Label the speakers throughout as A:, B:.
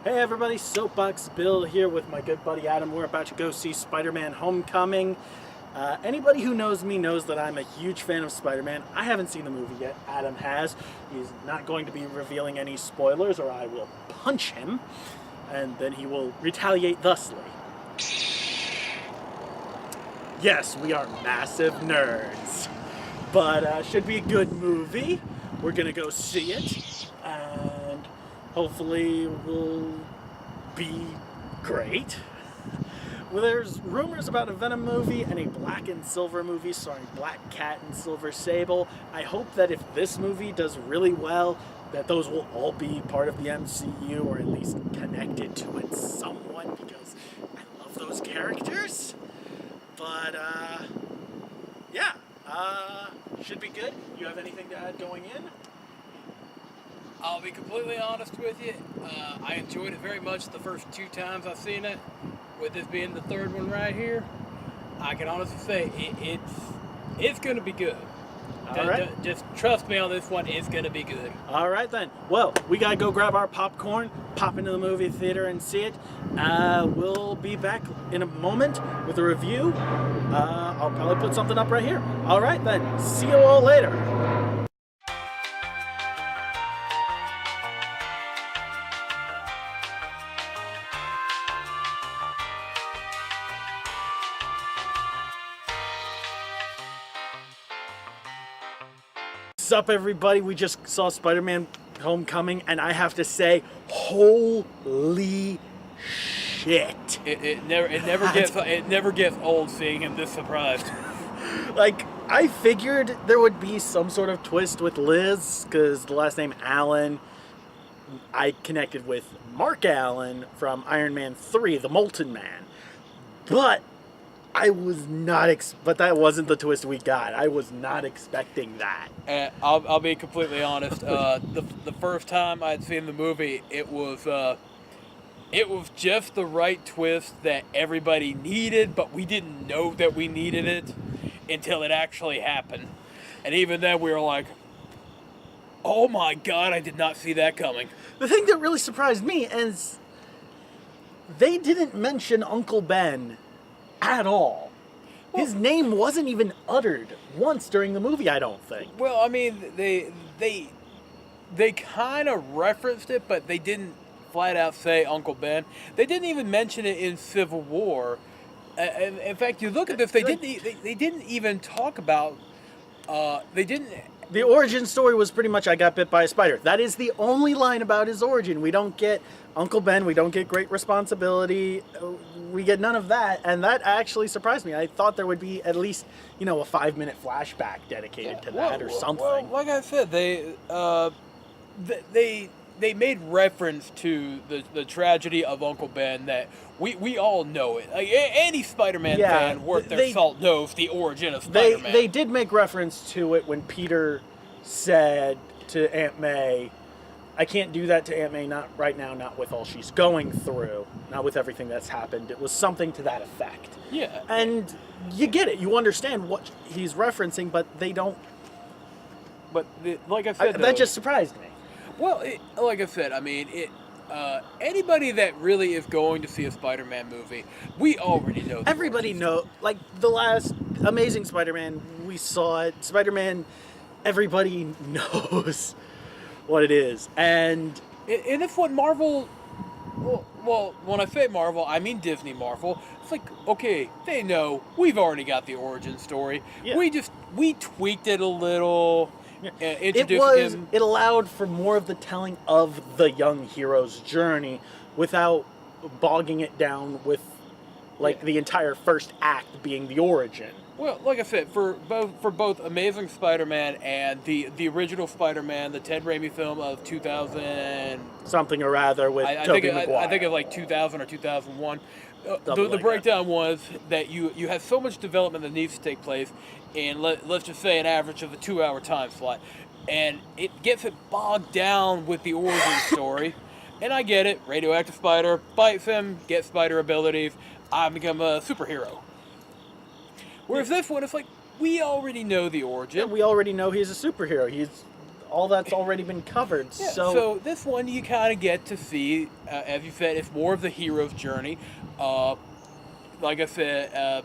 A: Hey everybody, SoapBox Bill here with my good buddy Adam. We're about to go see Spider-Man Homecoming. Anybody who knows me knows that I'm a huge fan of Spider-Man. I haven't seen the movie yet. Adam has. He's not going to be revealing any spoilers or I will punch him. And then he will retaliate thusly. Yes, we are massive nerds. But should be a good movie. We're gonna go see it. And hopefully will be great. Well, there's rumors about a Venom movie and a Black and Silver movie starring Black Cat and Silver Sable. I hope that if this movie does really well, that those will all be part of the MCU or at least connected to it somewhat because I love those characters. But, yeah, should be good. You have anything to add going in?
B: I'll be completely honest with you. I enjoyed it very much the first 2 times I've seen it. With this being the 3rd one right here, I can honestly say it's going to be good.
A: All right.
B: Just trust me on this one. It's going to be good.
A: All right then. Well, we gotta go grab our popcorn, pop into the movie theater and see it. We'll be back in a moment with a review. I'll probably put something up right here. All right then. See you all later. What's up, everybody? We just saw Spider-Man Homecoming, and I have to say, holy shit!
B: It never gets old seeing him this surprised.
A: Like, I figured there would be some sort of twist with Liz, because the last name Allen, I connected with Mark Allen from Iron Man 3, the Molten Man. But I was not, but that wasn't the twist we got. I was not expecting that.
B: I'll be completely honest. The first time I'd seen the movie, it was just the right twist that everybody needed, but we didn't know that we needed it until it actually happened. And even then, we were like, "Oh my God, I did not see that coming."
A: The thing that really surprised me is they didn't mention Uncle Ben at all. His name wasn't even uttered once during the movie, I don't think.
B: Well, I mean, they kind of referenced it, but they didn't flat out say Uncle Ben. They didn't even mention it in Civil War. In fact, you look at this, they didn't even talk about. They didn't.
A: The origin story was pretty much I got bit by a spider. That is the only line about his origin. We don't get Uncle Ben. We don't get great responsibility. We get none of that. And that actually surprised me. I thought there would be at least, a 5-minute flashback dedicated to that or something.
B: Well, like I said, they made reference to the tragedy of Uncle Ben that we all know it. Like, any Spider-Man fan worth their salt knows the origin of Spider-Man.
A: They did make reference to it when Peter said to Aunt May, I can't do that to Aunt May, not right now, not with all she's going through, not with everything that's happened. It was something to that effect.
B: Yeah.
A: And you get it. You understand what he's referencing, but they don't.
B: But like I said,
A: that just surprised me.
B: Well, like I said, I mean, anybody that really is going to see a Spider-Man movie, we already know.
A: Everybody knows. Like, the last Amazing Spider-Man, we saw it. Spider-Man, everybody knows what it is. And
B: it's what Marvel... Well, when I say Marvel, I mean Disney Marvel. It's like, okay, they know. We've already got the origin story. Yeah. We tweaked it a little...
A: Yeah. It allowed for more of the telling of the young hero's journey without bogging it down with the entire first act being the origin.
B: Well, like I said, for both Amazing Spider-Man and the original Spider-Man, the Ted Raimi film of 2000
A: something or rather with Tobey Maguire.
B: I think of 2000 or 2001. The breakdown was that you have so much development that needs to take place in, let's just say, an average of a 2-hour time slot. And it gets it bogged down with the origin story. And I get it. Radioactive spider bites him, gets spider abilities. I become a superhero. Whereas this one, it's like, we already know the origin.
A: Yeah, we already know he's a superhero. He's all that's already been covered.
B: Yeah, so this one you kind of get to see, as you said, it's more of the hero's journey. Like I said,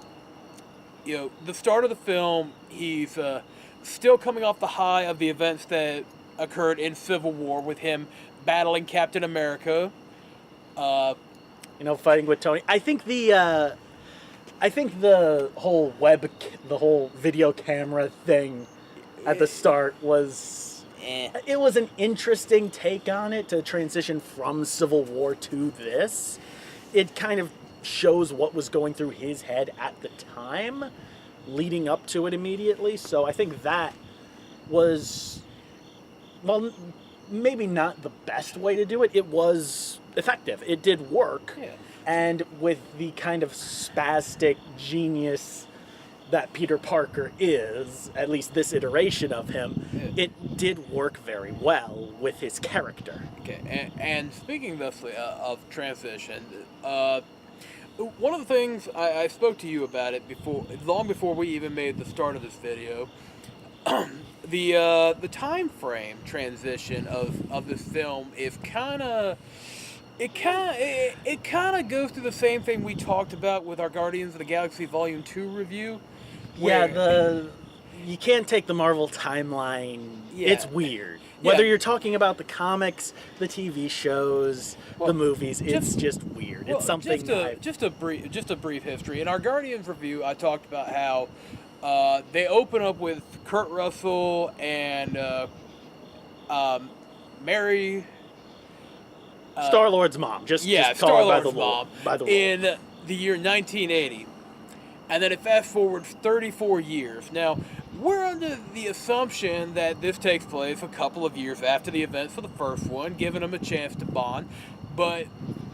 B: the start of the film, he's still coming off the high of the events that occurred in Civil War with him battling Captain America.
A: Fighting with Tony. I think the whole the whole video camera thing at the start was, it was an interesting take on it to transition from Civil War to this. It kind of shows what was going through his head at the time, leading up to it immediately. So I think that was, well, maybe not the best way to do it. It was effective. It did work.
B: Yeah.
A: And with the kind of spastic genius that Peter Parker is, at least this iteration of him, it did work very well with his character.
B: Okay, and speaking thusly of transition, one of the things I spoke to you about it before, long before we even made the start of this video, the time frame transition of this film is kind of. It kind of goes through the same thing we talked about with our Guardians of the Galaxy Volume 2 review.
A: You can't take the Marvel timeline. Yeah. It's weird. Whether you're talking about the comics, the TV shows, the movies, it's just weird. It's something.
B: Just a brief history. In our Guardians review, I talked about how they open up with Kurt Russell and Mary.
A: Star-Lord's mom. Just
B: Star-Lord's mom.
A: By the
B: in the year 1980. And then it fast forwards 34 years. Now, we're under the assumption that this takes place a couple of years after the events of the first one, giving them a chance to bond. But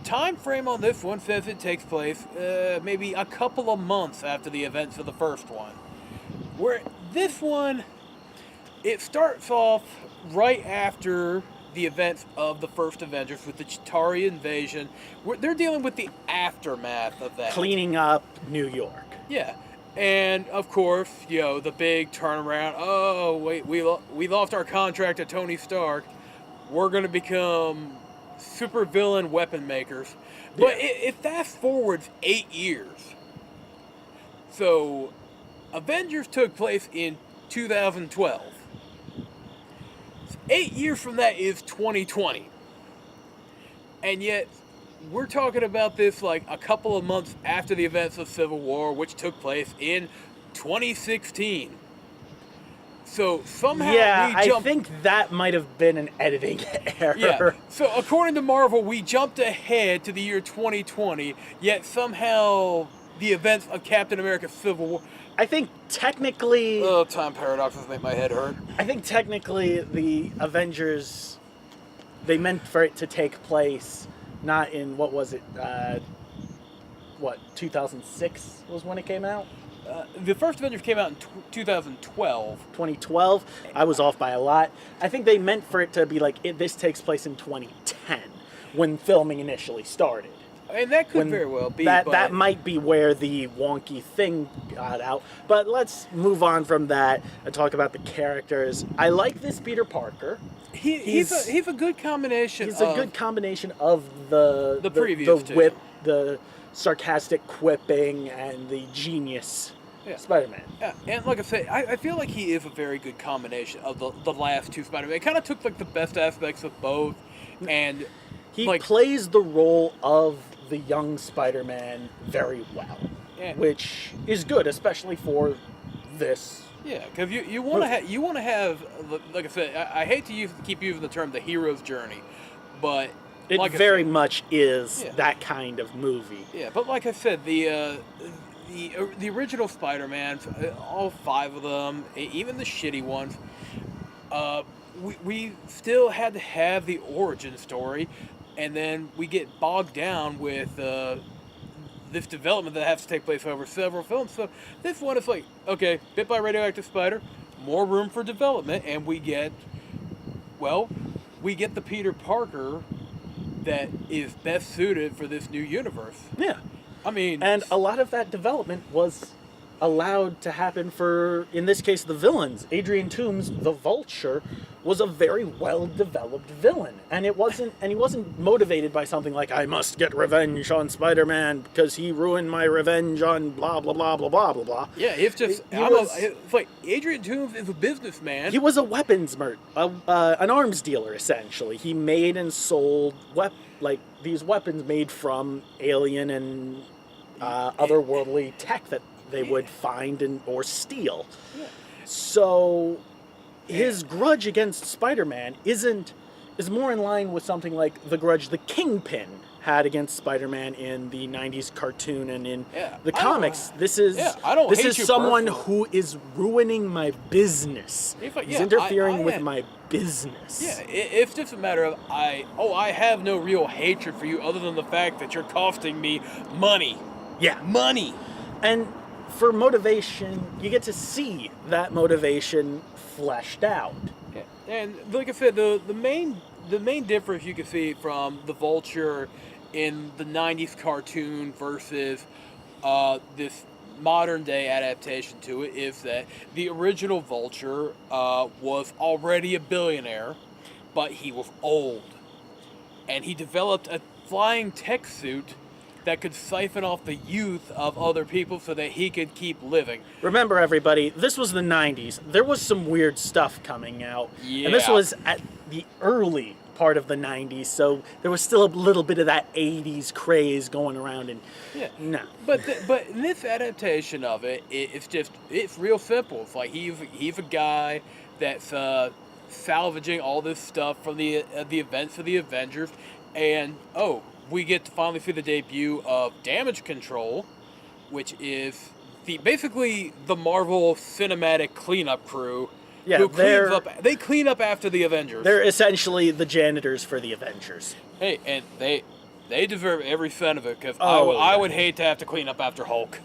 B: time frame on this one says it takes place maybe a couple of months after the events of the first one. Where this one, it starts off right after the events of the first Avengers with the Chitauri invasion. They're dealing with the aftermath of that.
A: Cleaning up New York.
B: Yeah. And, of course, the big turnaround. Oh, wait, we lost our contract to Tony Stark. We're going to become supervillain weapon makers. But it fast forwards 8 years. So, Avengers took place in 2012. 8 years from that is 2020. And yet, we're talking about this like a couple of months after the events of Civil War, which took place in 2016. So somehow
A: I think that might have been an editing error.
B: Yeah. So according to Marvel, we jumped ahead to the year 2020, yet somehow the events of Captain America Civil War...
A: I think technically...
B: Oh, time paradoxes make my head hurt.
A: I think technically the Avengers, they meant for it to take place not in, 2006 was when it came out?
B: The first Avengers came out in 2012.
A: 2012? I was off by a lot. I think they meant for it to be like, this takes place in 2010, when filming initially started.
B: And that could very well be.
A: That might be where the wonky thing got out. But let's move on from that and talk about the characters. I like this Peter Parker.
B: He's a good combination.
A: He's a good combination of the
B: previous
A: the whip, the sarcastic quipping, and the genius Spider-Man.
B: Yeah, and like I say, I feel like he is a very good combination of the last two Spider-Man. It kind of took like the best aspects of both, and
A: he plays the role of the young Spider-Man very well, which is good, especially for this.
B: Yeah, because you want to have, like I said, I hate to keep using the term the hero's journey, but
A: it very much is that kind of movie.
B: Yeah, but like I said, the original Spider-Man, all 5 of them, even the shitty ones, we still had to have the origin story. And then we get bogged down with this development that has to take place over several films. So this one is like, okay, bit by a radioactive spider, more room for development, and we get the Peter Parker that is best suited for this new universe.
A: Yeah.
B: I mean...
A: And a lot of that development was allowed to happen for, in this case, the villains. Adrian Toomes, the Vulture, was a very well-developed villain, and he wasn't motivated by something like, I must get revenge on Spider-Man because he ruined my revenge on blah blah blah blah blah blah blah.
B: Yeah, it's just it's like Adrian Toomes is a businessman.
A: He was a weapons an arms dealer essentially. He made and sold these weapons made from alien and otherworldly tech that they would find or steal.
B: Yeah.
A: So his grudge against Spider-Man is more in line with something like the grudge the Kingpin had against Spider-Man in the 90s cartoon and in the comics. This is someone who is ruining my business. He's interfering with my business.
B: Yeah, it's just a matter of I have no real hatred for you other than the fact that you're costing me money.
A: Yeah.
B: Money.
A: And for motivation, you get to see that motivation fleshed out.
B: Yeah. And like I said, the main difference you can see from the Vulture in the 90s cartoon versus this modern day adaptation to it is that the original Vulture was already a billionaire, but he was old. And he developed a flying tech suit that could siphon off the youth of other people so that he could keep living.
A: Remember, everybody, this was the 90s. There was some weird stuff coming out.
B: Yeah.
A: And this was at the early part of the 90s, so there was still a little bit of that 80s craze going around. And no.
B: But in this adaptation of it, it's real simple. It's like he's a guy that's salvaging all this stuff from the events of the Avengers, and we get to finally see the debut of Damage Control, which is basically the Marvel Cinematic cleanup crew.
A: Yeah,
B: they clean up after the Avengers.
A: They're essentially the janitors for the Avengers.
B: Hey, and they deserve every cent of it, because I would hate to have to clean up after Hulk.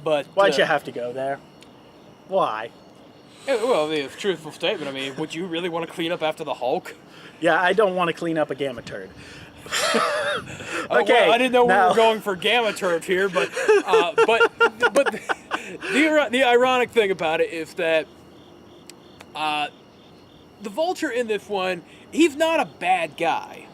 B: But
A: why'd you have to go there? Why?
B: Yeah, well, it's a truthful statement. I mean, would you really want to clean up after the Hulk?
A: Yeah, I don't want to clean up a gamma turd.
B: Okay, well, I didn't know we were going for gamma turf here, but the ironic thing about it is that the Vulture in this one, he's not a bad guy.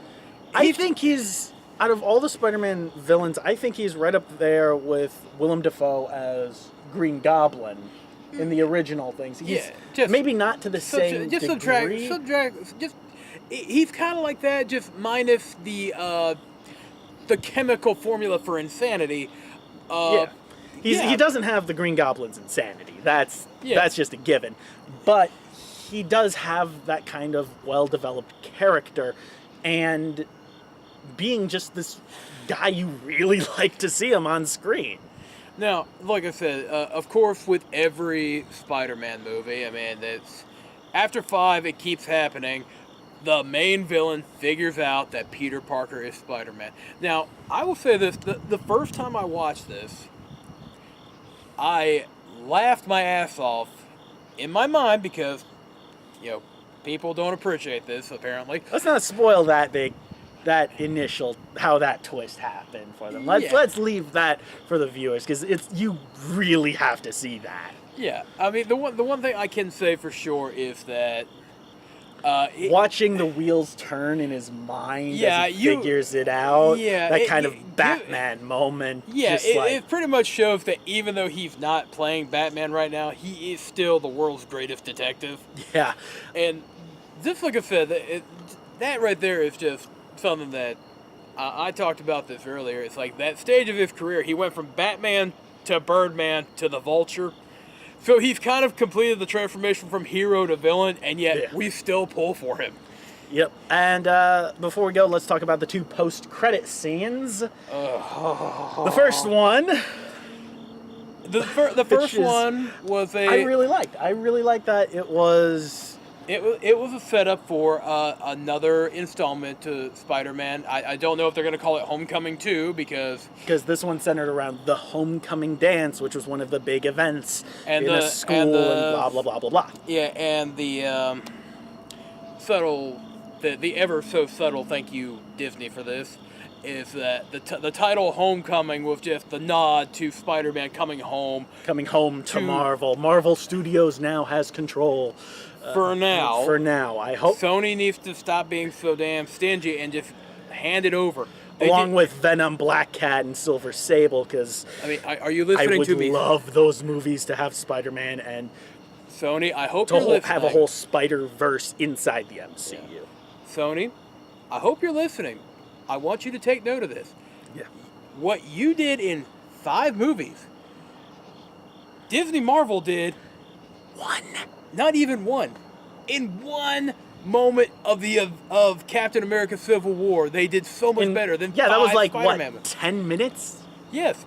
A: I think he's, out of all the Spider-Man villains, I think he's right up there with Willem Dafoe as Green Goblin in the original things. He's maybe not to the same degree.
B: He's kind of like that, just minus the chemical formula for insanity.
A: He doesn't have the Green Goblin's insanity. That's just a given. But he does have that kind of well-developed character, and being just this guy you really like to see him on screen.
B: Now, like I said, of course, with every Spider-Man movie, I mean, after 5, it keeps happening. The main villain figures out that Peter Parker is Spider-Man. Now, I will say this, the first time I watched this, I laughed my ass off in my mind because, people don't appreciate this, apparently.
A: Let's not spoil that initial, how that twist happened for them. Let's leave that for the viewers, because you really have to see that.
B: Yeah, I mean, the one thing I can say for sure is that
A: watching the wheels turn in his mind as he figures it out, that kind of Batman moment.
B: Yeah, it pretty much shows that even though he's not playing Batman right now, he is still the world's greatest detective.
A: Yeah.
B: And just like I said, that right there is just something that I talked about this earlier. It's like that stage of his career, he went from Batman to Birdman to the Vulture. So he's kind of completed the transformation from hero to villain, and yet we still pull for him.
A: Yep. And before we go, let's talk about the 2 post-credit scenes. The first one.
B: The first one was
A: I really liked that. It was
B: a setup for another installment to Spider-Man. I don't know if they're going to call it Homecoming 2 because
A: this one centered around the homecoming dance, which was one of the big events in a school and blah blah blah blah blah.
B: Yeah, and the ever so subtle thank you Disney for this is that the title Homecoming was just the nod to Spider-Man coming home.
A: Coming home to Marvel. Marvel Studios now has control.
B: For now.
A: For now, I hope.
B: Sony needs to stop being so damn stingy and just hand it over.
A: Along with Venom, Black Cat, and Silver Sable, because
B: I mean, are you listening to me?
A: I would love those movies to have Spider-Man and
B: Sony, I hope you're listening.
A: Have a whole Spider-Verse inside the MCU.
B: Yeah. Sony, I hope you're listening. I want you to take note of this.
A: Yeah.
B: What you did in 5 movies, Disney Marvel did
A: 1.
B: Not even 1. In 1 moment of Captain America Civil War, they did so much better than 5
A: that was like
B: Spider-Man
A: what, 10 minutes?
B: Yes.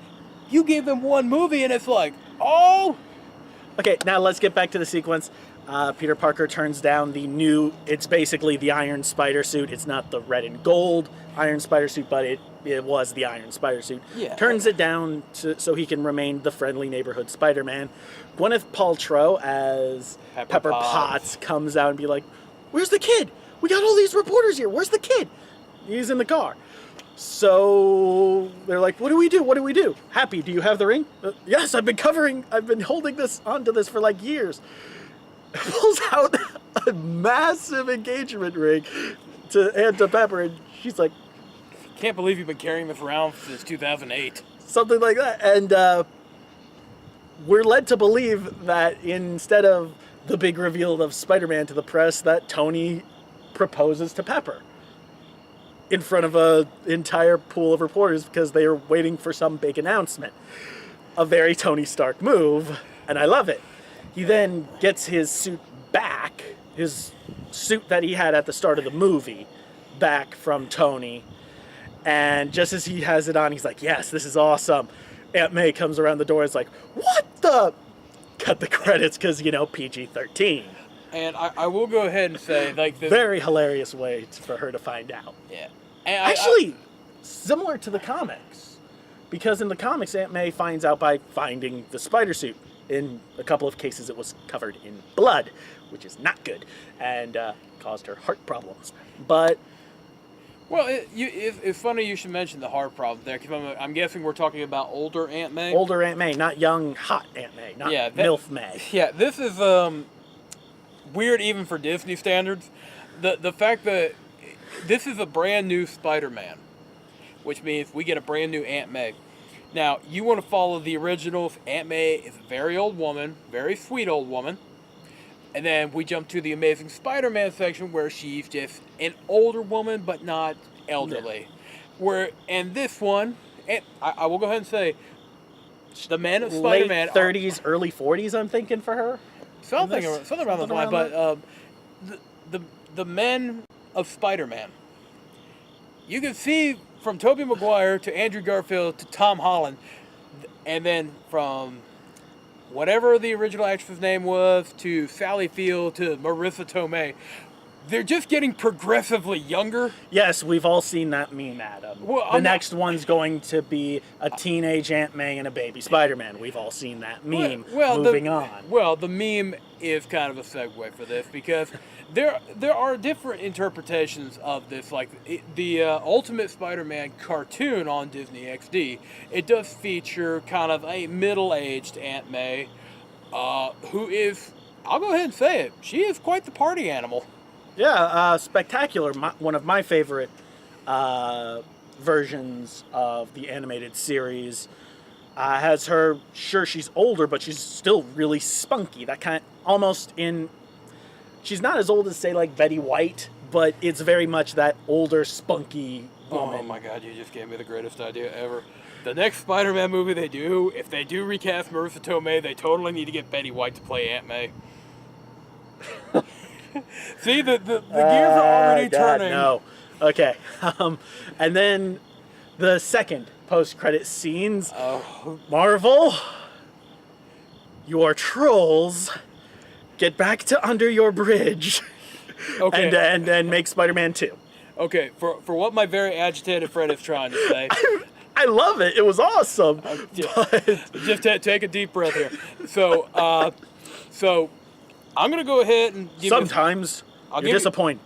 B: You gave them 1 movie and it's like, oh.
A: Okay, now let's get back to the sequence. Peter Parker turns down it's basically the Iron Spider suit. It's not the red and gold Iron Spider suit, but it was the Iron Spider suit.
B: Yeah.
A: Turns it down so he can remain the friendly neighborhood Spider-Man. Gwyneth Paltrow as Pepper Potts comes out and be like, "Where's the kid? We got all these reporters here. Where's the kid?" He's in the car. So they're like, "What do we do? What do we do?" "Happy, do you have the ring?" "Yes, I've been holding onto this for like years." Pulls out a massive engagement ring to hand to Pepper, and she's like,
B: "Can't believe you've been carrying this around since 2008.
A: Something like that. And we're led to believe that instead of the big reveal of Spider-Man to the press, that Tony proposes to Pepper in front of an entire pool of reporters because they are waiting for some big announcement. A very Tony Stark move, and I love it. He then gets his suit back, his suit that he had at the start of the movie, back from Tony. And just as he has it on, he's like, "Yes, this is awesome." Aunt May comes around the door and is like, "What the?" Cut the credits because, PG-13.
B: And I will go ahead and say, like,
A: very hilarious way for her to find out.
B: Yeah.
A: And actually, similar to the comics. Because in the comics, Aunt May finds out by finding the spider suit. In a couple of cases, it was covered in blood, which is not good, and caused her heart problems. But
B: well, it's funny you should mention the heart problem there, because I'm guessing we're talking about older Aunt May.
A: Older Aunt May, not young, hot Aunt May, not MILF May.
B: Yeah, this is weird even for Disney standards. The fact that this is a brand new Spider-Man, which means we get a brand new Aunt May. Now, you want to follow the originals. Aunt May is a very old woman, very sweet old woman. And then we jump to the Amazing Spider-Man section where she's just an older woman, but not elderly. Yeah. And this one, and I will go ahead and say, the men of Spider-Man...
A: Late 30s, early 40s, I'm thinking, for her?
B: Something around those lines. But the men of Spider-Man, you can see... From Tobey Maguire to Andrew Garfield to Tom Holland, and then from whatever the original actress' name was to Sally Field to Marissa Tomei, they're just getting progressively younger.
A: Yes, we've all seen that meme, Adam. Well, the next one's going to be a teenage Aunt May and a baby Spider-Man. We've all seen that meme. Moving on.
B: Well, the meme is kind of a segue for this because there are different interpretations of this. Like the Ultimate Spider-Man cartoon on Disney XD, it does feature kind of a middle-aged Aunt May, who is, I'll go ahead and say it, she is quite the party animal.
A: Yeah, spectacular. One of my favorite versions of the animated series has her. Sure, she's older, but she's still really spunky. That kind, almost in. She's not as old as, say, like Betty White, but it's very much that older, spunky woman.
B: Oh my God! You just gave me the greatest idea ever. The next Spider-Man movie they do, if they do recast Marissa Tomei, they totally need to get Betty White to play Aunt May. See, the gears are already turning.
A: No. Okay. And then the second post-credit scenes.
B: Oh.
A: Marvel, your trolls, get back to under your bridge.
B: Okay.
A: And make Spider-Man 2.
B: Okay, for what my very agitated friend is trying to say.
A: I love it. It was awesome.
B: Just take a deep breath here. So I'm going to go ahead and give
A: sometimes you're disappointed.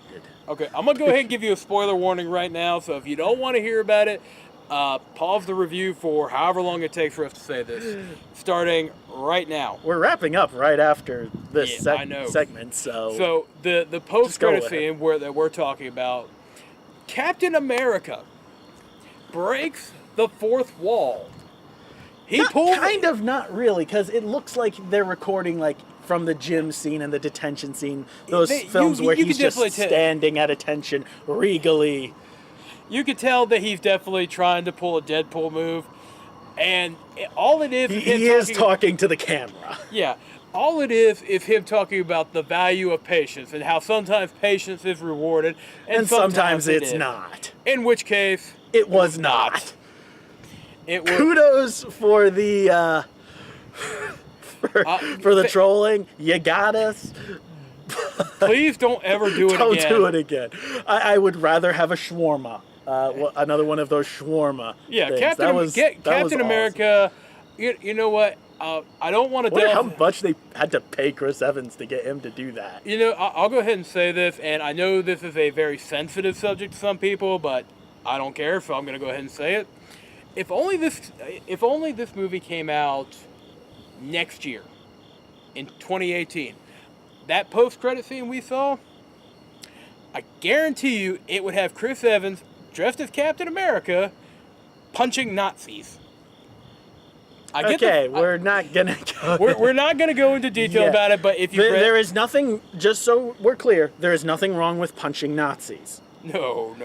B: Okay, I'm gonna go ahead and give you a spoiler warning right now. So if you don't want to hear about it, pause the review for however long it takes for us to say this, starting right now.
A: We're wrapping up right after this
B: I know.
A: segment, so...
B: So the post-credit scene that we're talking about, Captain America breaks the fourth wall.
A: Not really, because it looks like they're recording like from the gym scene and the detention scene. Those films where he's just standing at attention regally.
B: You could tell that he's definitely trying to pull a Deadpool move, and all it is
A: he is talking to the camera.
B: Yeah, all it is him talking about the value of patience and how sometimes patience is rewarded, and sometimes it's not. In which case,
A: it was not.
B: It was.
A: Kudos for the for the trolling. You got us.
B: Please don't ever do it again.
A: Don't do it again. I would rather have a shawarma. Another one of those shawarma.
B: Yeah,
A: things.
B: Captain America. You know what? I don't want to.
A: Wonder how much they had to pay Chris Evans to get him to do that.
B: You know, I'll go ahead and say this, and I know this is a very sensitive subject to some people, but I don't care, so I'm going to go ahead and say it. If only this movie came out next year, in 2018, that post-credit scene we saw, I guarantee you it would have Chris Evans dressed as Captain America punching Nazis.
A: We're not gonna go.
B: We're not gonna go into detail about it, but if you
A: there is nothing. Just so we're clear, there is nothing wrong with punching Nazis.
B: No.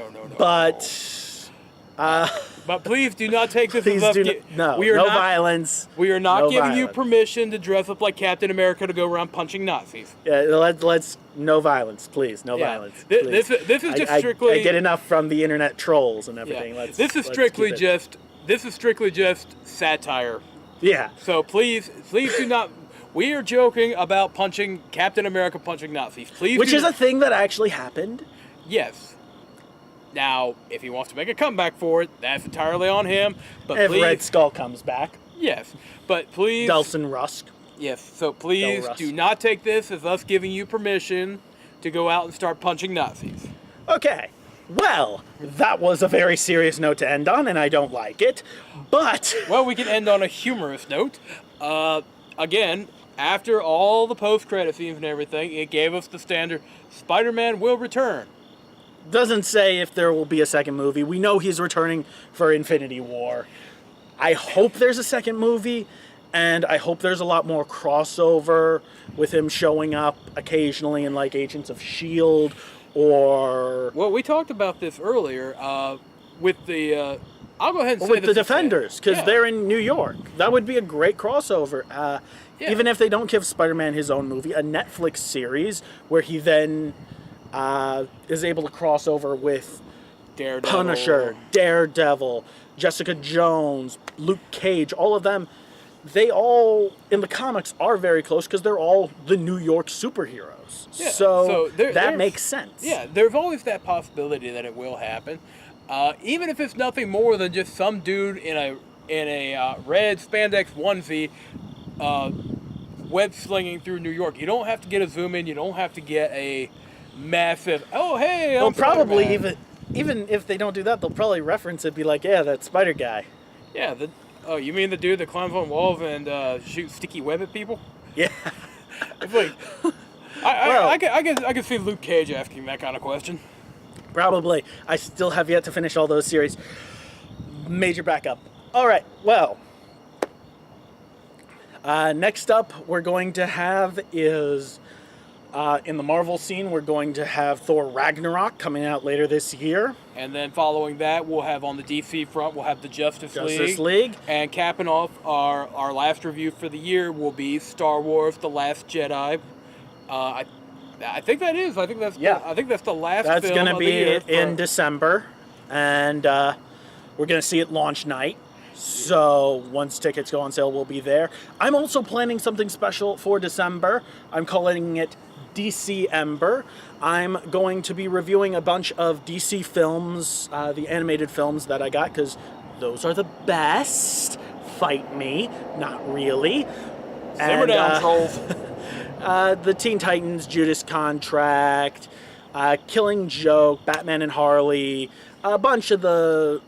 B: But please do not take this as us.
A: No violence.
B: We are not giving you permission to dress up like Captain America to go around punching Nazis.
A: Yeah, let's no violence, please. No violence. Please.
B: This is just strictly.
A: I get enough from the internet trolls and everything.
B: Yeah. This is strictly just satire.
A: Yeah.
B: So please do not. We are joking about Captain America punching Nazis.
A: Which is a thing that actually happened.
B: Yes. Now, if he wants to make a comeback for it, that's entirely on him. But
A: if Red Skull comes back.
B: Yes. But please...
A: Delson Rusk.
B: Yes. So please do not take this as us giving you permission to go out and start punching Nazis.
A: Okay. Well, that was a very serious note to end on, and I don't like it. But...
B: Well, we can end on a humorous note. Again, after all the post-credit scenes and everything, it gave us the standard Spider-Man will return.
A: Doesn't say if there will be a second movie. We know he's returning for Infinity War. I hope there's a second movie, and I hope there's a lot more crossover with him showing up occasionally in like Agents of S.H.I.E.L.D. or...
B: Well, we talked about this earlier with the... I'll go ahead and say
A: with the Defenders, because they're in New York. That would be a great crossover. Even if they don't give Spider-Man his own movie, a Netflix series where he then... is able to cross over with Punisher, Daredevil, Jessica Jones, Luke Cage, all of them. They all, in the comics, are very close because they're all the New York superheroes. Yeah, so that makes sense.
B: Yeah, there's always that possibility that it will happen. Even if it's nothing more than just some dude in a red spandex onesie web slinging through New York. You don't have to get a zoom in. You don't have to get a massive. Oh hey!
A: Well, probably even if they don't do that, they'll probably reference it. Be like, yeah, that Spider guy.
B: Yeah. Oh, you mean the dude that climbs on walls and shoots sticky web at people?
A: Yeah.
B: It's like I can see Luke Cage asking that kind of question.
A: Probably. I still have yet to finish all those series. Major backup. All right. Well. Next up, we're going to have is. In the Marvel scene, we're going to have Thor Ragnarok coming out later this year.
B: And then following that, we'll have on the DC front, we'll have the Justice League. And capping off our last review for the year will be Star Wars: The Last Jedi. I think that is. I think that's the last
A: That's
B: film
A: going to be in December. And we're going to see it launch night. So once tickets go on sale, we'll be there. I'm also planning something special for December. I'm calling it DC Ember. I'm going to be reviewing a bunch of DC films, the animated films that I got, because those are the best. Fight me. Not really.
B: Simmer down, trolls.
A: The Teen Titans, Judas Contract, Killing Joke, Batman and Harley, a bunch of those.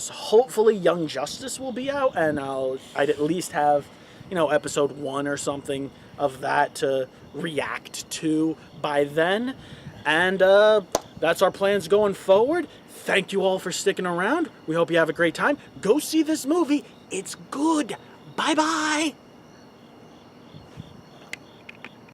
A: Hopefully, Young Justice will be out, and I'd at least have, episode 1 or something of that to react to by then. And that's our plans going forward. Thank you all for sticking around. We hope you have a great time. Go see this movie. It's good. Bye-bye.